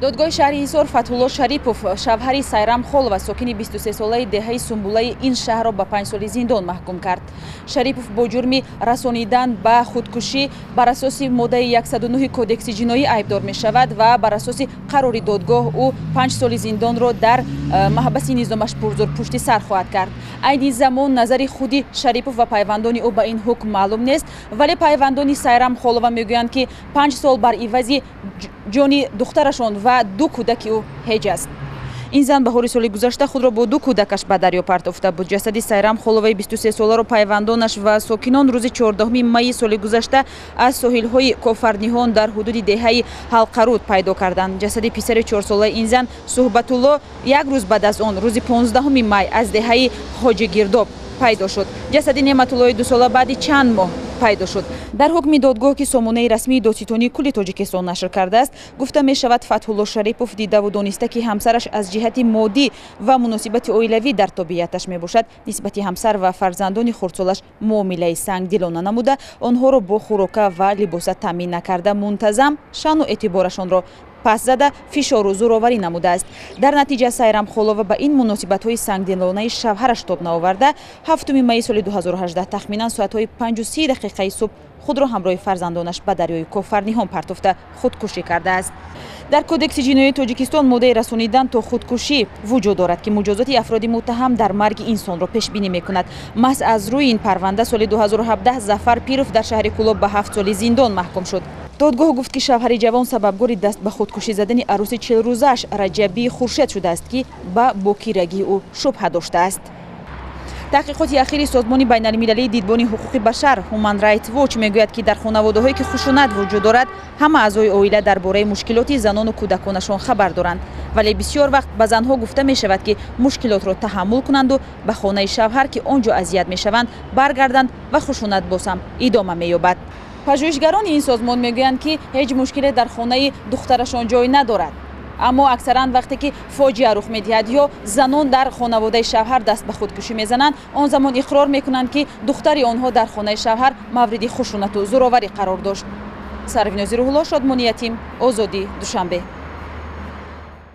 دادگاه شهر ҳисор фатҳулло шарипов шавҳари сайрам холова сокини 23 солаи деҳаи сумбулаи ин шаҳрро ба 5 соли зиндон маҳкум кард. Шарипов бо ҷурми расонидан ба худкушӣ бар асоси моддаи 109 кодекси ҷиноӣ айбдор мешавад ва бар асоси қарори додгоҳ ӯ 5 соли зиндонро дар маҳбаси низомаш пурзур пушти сар хоҳад кард. Айни замон назари худи Шарипов ва пайвандони ӯ ба ин ҳукм маълум нест, вале пайвандони сайрам холова мегӯянд ки 5 сол бар ивази ҷони духтарашон ва 2 кӯдаки ӯ ҳеҷ аст. ин зан баҳори соли гузашта худро бо 2 кӯдакаш ба дарё партофта буд. ҷасади сайрам холоваи 23 соларо пайвандонаш ва сокинон рӯзи 14 майи соли гузашта аз соҳилҳои кофарниҳон дар ҳудуди деҳаи ҳалқаруд пайдо карданд. ҷасади писари 4 солаи ин зан суҳбатулло як рӯз баъд аз он рӯзи 15 май аз деҳаи хоҷигирдоб пайдо шуд. ҷасади неъматуллои 2 сола баъди чанд моҳ пайдо шуд. Дар ҳукми додгоҳ ки сомонаи расмии додситонии кулли Тоҷикистон нашр кардааст, гуфта мешавад Фатҳулло Шарипов дидаву дониста ки ҳамсараш аз ҷиҳати моддӣ ва муносибати оилавӣ дар тобиаташ мебошад, нисбати ҳамсар ва фарзандони хурдсолаш муомилаи сангдилона намуда, онҳоро бо хӯрока ва либоса таъмин накарда, мунтазам шаъну эътиборашонро пас зада фишору зӯроварӣ намудааст. Дар натиҷа сайрам холова ба ин муносибатҳои сангдилонаи шавҳараш тоб наоварда 7 майи соли 2018 тахминан соатҳои 5:30 дақиқаи субҳ худро ҳамроҳи фарзандонаш ба дарёи кофарниҳон партофта худкушӣ кардааст. дар кодекси ҷиноии Тоҷикистон моддаи расонидан то худкушӣ вуҷуд дорад ки муҷозоти афроди муттаҳам дар марги инсонро пешбинӣ мекунад. маҳз аз рӯи ин парванда соли 2017 Зафар Пиров дар шаҳри Кӯлоб ба 7 соли зиндон маҳкум шуд. додгоҳ гуфт ки шавҳари ҷавон сабабгори даст ба худкушӣ задани арӯси 40-рӯзааш Раҷабии Хуршед шудааст ки ба бокирагии ӯ шубҳа доштааст. таҳқиқоти ахири созмони байналмилалии дидбони ҳуқуқи башар Human Rights Watch мегӯяд ки дар хонаводаҳое ки хушунат вуҷуд дорад, ҳама аъзои оила дар бораи мушкилоти занону кӯдаконашон хабар доранд, вале бисёр вақт ба занҳо гуфта мешавад ки мушкилотро таҳаммул кунанду ба хонаи шавҳар ки он ҷо азият мешаванд баргарданд ва хушунат боз ҳам идома меёбад. пажӯҳишгарони ин созмон мегӯянд ки ҳеҷ мушкиле дар хонаи духтарашон ҷой надорад, аммо аксаран вақте ки фоҷиа рух медиҳад ё занон дар хонаводаи шавҳар даст ба худкушӣ мезананд, он замон иқрор мекунанд ки духтари онҳо дар хонаи шавҳар мавриди хушунату зӯроварӣ қарор дошт. Сарвинози Рӯҳулло, Шодмони Ятим, Озодӣ, Душанбе.